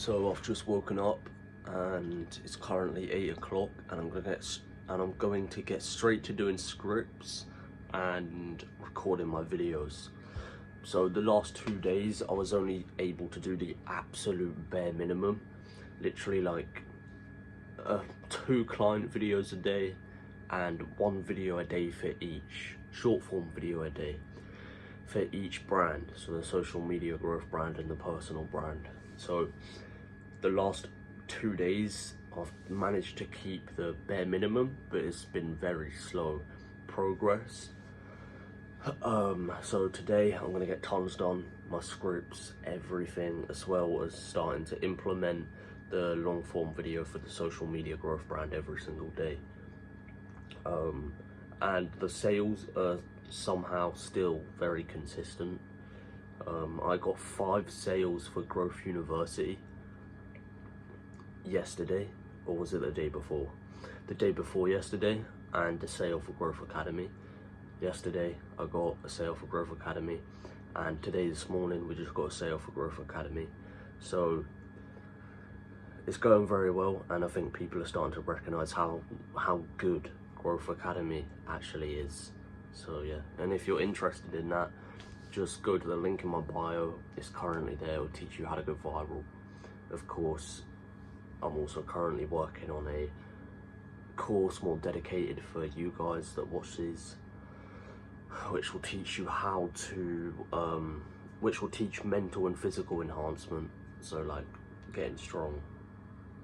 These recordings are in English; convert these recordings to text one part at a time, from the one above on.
So I've just woken up and it's currently 8 o'clock and I'm going to get straight to doing scripts and recording my videos. So the last 2 days I was only able to do the absolute bare minimum, literally like 2 client videos a day and 1 video a day for each, short form video a day for each brand, so the social media growth brand and the personal brand. So the last 2 days I've managed to keep the bare minimum, but it's been very slow progress. So today I'm gonna get tons done, my scripts, everything, as well as starting to implement the long form video for the social media growth brand every single day. And the sales are somehow still very consistent. I got 5 sales for Growth University yesterday, or was it the day before? The day before yesterday, and a sale for Growth Academy. Yesterday I got a sale for Growth Academy, and today, this morning, we just got a sale for Growth Academy. So it's going very well, and I think people are starting to recognize how good Growth Academy actually is. So yeah, and if you're interested in that, just go to the link in my bio. It's currently there. It'll teach you how to go viral. Of course, I'm also currently working on a course more dedicated for you guys that watch these, which will teach you how to which will teach mental and physical enhancement, so like getting strong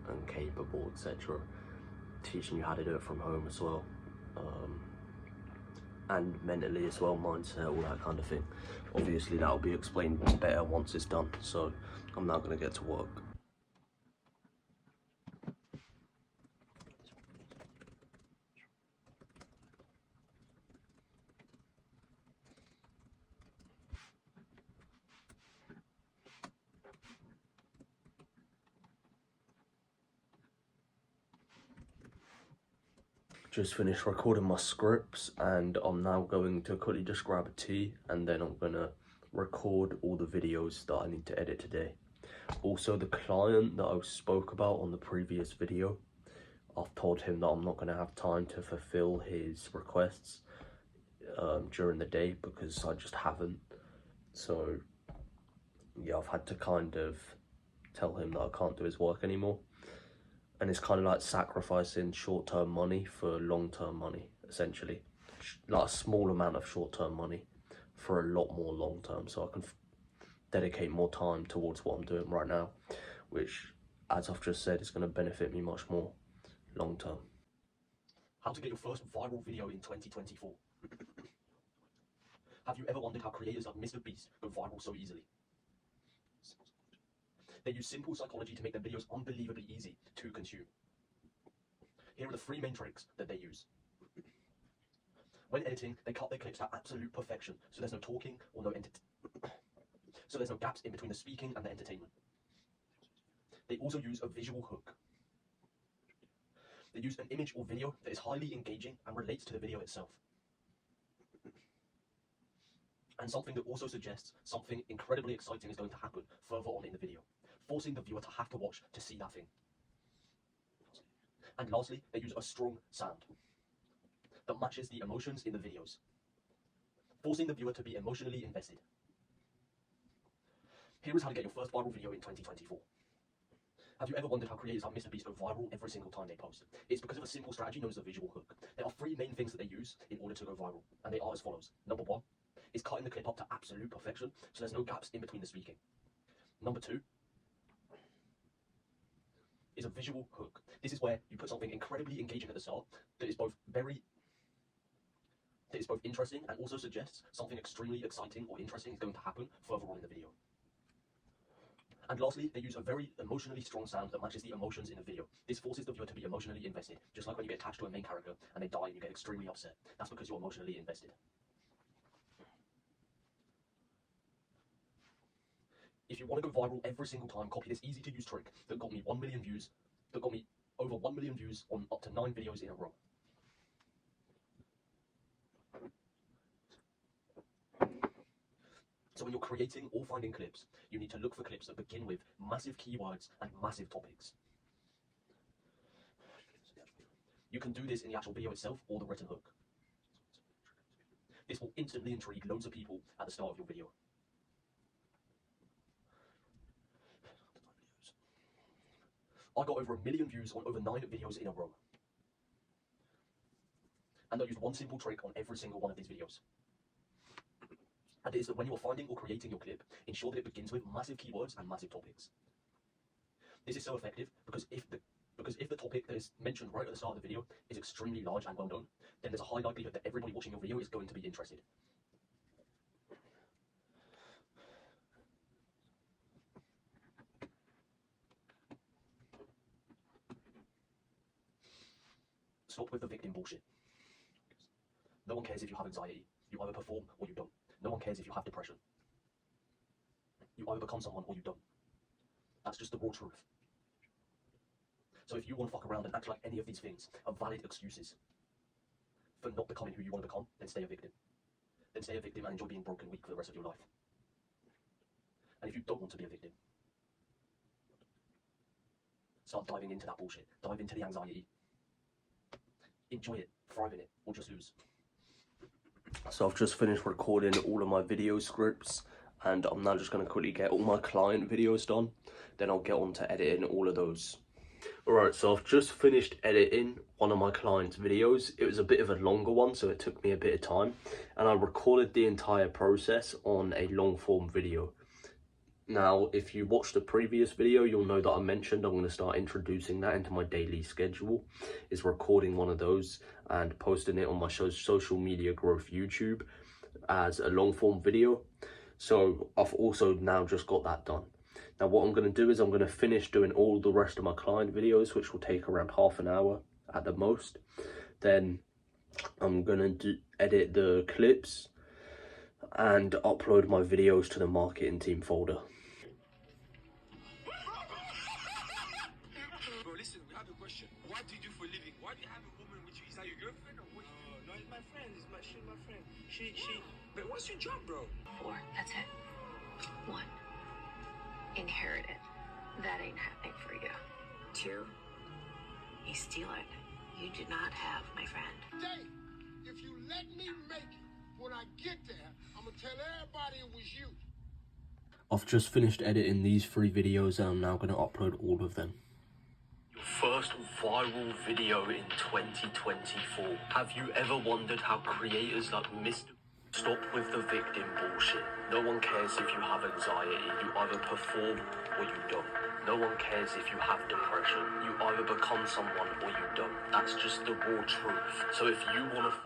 and capable, etc. Teaching you how to do it from home as well, and mentally as well, mindset, all that kind of thing. Obviously that'll be explained better once it's done. So I'm now going to get to work. Just finished recording my scripts, and I'm now going to quickly just grab a tea, and then I'm gonna record all the videos that I need to edit today. Also, the client that I spoke about on the previous video, I've told him that I'm not gonna have time to fulfill his requests during the day, because I just haven't. So yeah, I've had to kind of tell him that I can't do his work anymore. And it's kind of like sacrificing short-term money for long-term money, essentially. Like a small amount of short-term money for a lot more long-term, so I can dedicate more time towards what I'm doing right now, which, as I've just said, is going to benefit me much more long-term. How to get your first viral video in 2024. Have you ever wondered how creators like Mr. Beast go viral so easily? They use simple psychology to make their videos unbelievably easy to consume. Here are the 3 main tricks that they use. When editing, they cut their clips to absolute perfection, so there's no talking or so there's no gaps in between the speaking and the entertainment. They also use a visual hook. They use an image or video that is highly engaging and relates to the video itself, and something that also suggests something incredibly exciting is going to happen further on in the video, forcing the viewer to have to watch to see that thing. And lastly, they use a strong sound that matches the emotions in the videos, forcing the viewer to be emotionally invested. Here is how to get your first viral video in 2024. Have you ever wondered how creators like Mr. Beast go viral every single time they post? It's because of a simple strategy known as the visual hook. There are 3 main things that they use in order to go viral, and they are as follows. Number 1 is cutting the clip up to absolute perfection, so there's no gaps in between the speaking. Number 2 is a visual hook. This is where you put something incredibly engaging at the start that is both interesting and also suggests something extremely exciting or interesting is going to happen further on in the video. And lastly, they use a very emotionally strong sound that matches the emotions in the video. This forces the viewer to be emotionally invested, just like when you get attached to a main character and they die and you get extremely upset. That's because you're emotionally invested. If you want to go viral every single time, copy this easy to use trick that got me 1 million views, that got me over 1 million views on up to 9 videos in a row. So when you're creating or finding clips, you need to look for clips that begin with massive keywords and massive topics. You can do this in the actual video itself or the written hook. This will instantly intrigue loads of people at the start of your video. I got over 1 million views on over 9 videos in a row. And I used one simple trick on every single one of these videos. And it is that when you are finding or creating your clip, ensure that it begins with massive keywords and massive topics. This is so effective because if the topic that is mentioned right at the start of the video is extremely large and well known, then there's a high likelihood that everybody watching your video is going to be interested. Stop with the victim bullshit. No one cares if you have anxiety. You either perform or you don't. No one cares if you have depression. You either become someone or you don't. That's just the raw truth. So if you want to fuck around and act like any of these things are valid excuses for not becoming who you want to become, then stay a victim. Then stay a victim and enjoy being broken weak for the rest of your life. And if you don't want to be a victim, start diving into that bullshit. Dive into the anxiety. Enjoy it, thrive in it, or just lose. So I've just finished recording all of my video scripts, and I'm now just going to quickly get all my client videos done. Then I'll get on to editing all of those. Alright, so I've just finished editing one of my clients' videos. It was a bit of a longer one, so it took me a bit of time. And I recorded the entire process on a long form video. Now, if you watched the previous video, you'll know that I mentioned I'm going to start introducing that into my daily schedule, is recording one of those and posting it on my social media growth YouTube as a long form video. So I've also now just got that done. Now what I'm going to do is I'm going to finish doing all the rest of my client videos, which will take around half an hour at the most. Then I'm going to edit the clips and upload my videos to the marketing team folder. Bro, listen, we have a question. What do you do for a living? Why do you have a woman with you? Is that your girlfriend or what? No, it's my friend. She's my friend. She. But what's your job, bro? 4, that's it. 1, inherit it. That ain't happening for you. 2, you steal it. You do not have my friend. Dave, if you let me make it, when I get there, I'm gonna tell everybody it was you. I've just finished editing these 3 videos and I'm now going to upload all of them. Your first viral video in 2024. Have you ever wondered how creators like Mr. Stop with the victim bullshit. No one cares if you have anxiety. You either perform or you don't. No one cares if you have depression. You either become someone or you don't. That's just the raw truth. So if you want to...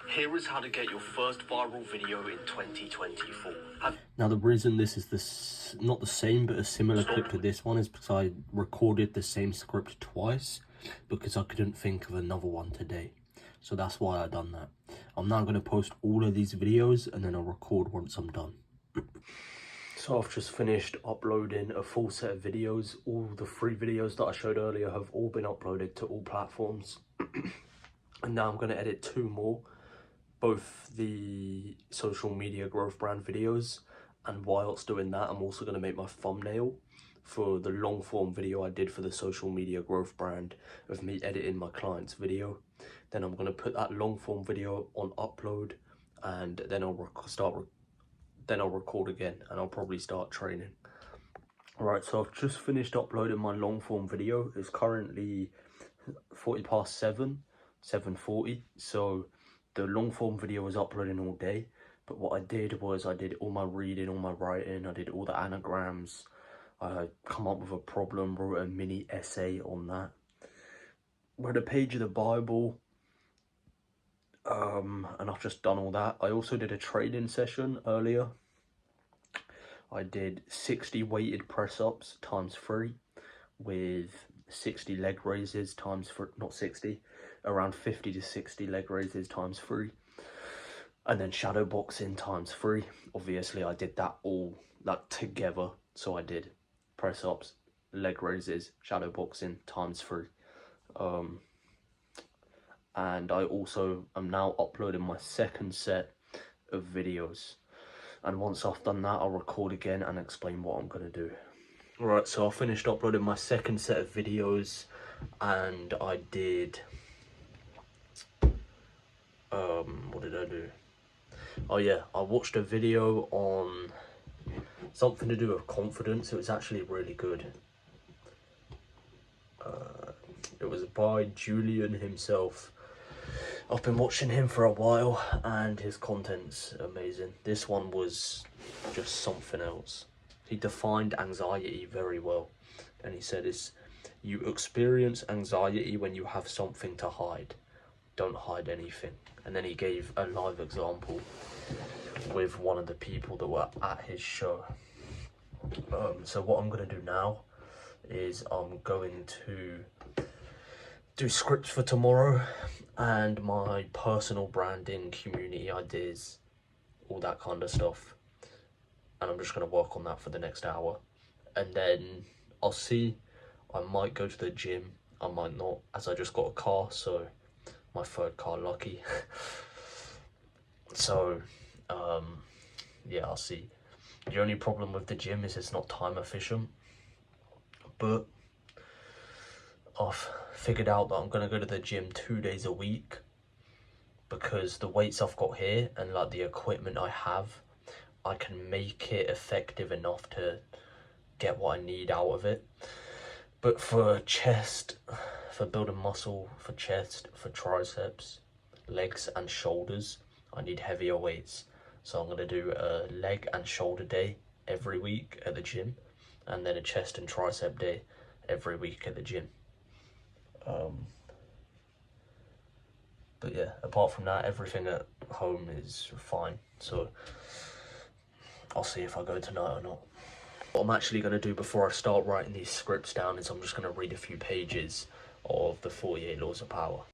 Here is how to get your first viral video in 2024. Now the reason this is not the same but a similar clip to this one is because I recorded the same script twice because I couldn't think of another one today. So that's why I done that. I'm now going to post all of these videos and then I'll record once I'm done. So I've just finished uploading a full set of videos. All the 3 videos that I showed earlier have all been uploaded to all platforms. And now I'm going to edit 2 more. Both the social media growth brand videos, and whilst doing that I'm also going to make my thumbnail for the long form video I did for the social media growth brand of me editing my client's video. Then I'm going to put that long form video on upload, and then I'll record again and I'll probably start training. Alright, so I've just finished uploading my long form video. It's currently 7:40, so the long form video was uploading all day, but what I did was I did all my reading, all my writing, I did all the anagrams, I come up with a problem, wrote a mini essay on that, read a page of the Bible, and I've just done all that. I also did a training session earlier. I did 60 weighted press-ups times 3 with 60 leg raises times 3, not 60, around 50 to 60 leg raises times 3, and then shadow boxing times 3. Obviously I did that all like together, so I did press ups, leg raises, shadow boxing times 3. And I also am now uploading my second set of videos, and once I've done that, I'll record again and explain what I'm gonna do. Alright, so I finished uploading my second set of videos, and I did, what did I do? Oh yeah, I watched a video on something to do with confidence. It was actually really good. It was by Julian himself. I've been watching him for a while and his content's amazing. This one was just something else. He defined anxiety very well, and he said you experience anxiety when you have something to hide. Don't hide anything. And then he gave a live example with one of the people that were at his show. So what I'm going to do now is I'm going to do scripts for tomorrow and my personal branding, community ideas, all that kind of stuff. And I'm just going to work on that for the next hour. And then I'll see. I might go to the gym, I might not, as I just got a car, so my third car lucky. So yeah, I'll see. The only problem with the gym is it's not time efficient, but I've figured out that I'm gonna go to the gym 2 days a week, because the weights I've got here and like the equipment I have, I can make it effective enough to get what I need out of it. But for chest, for building muscle, for chest, for triceps, legs and shoulders, I need heavier weights. So I'm going to do a leg and shoulder day every week at the gym, and then a chest and tricep day every week at the gym. But yeah, apart from that, everything at home is fine. So I'll see if I go tonight or not. What I'm actually going to do before I start writing these scripts down is I'm just going to read a few pages of the 48 Laws of Power.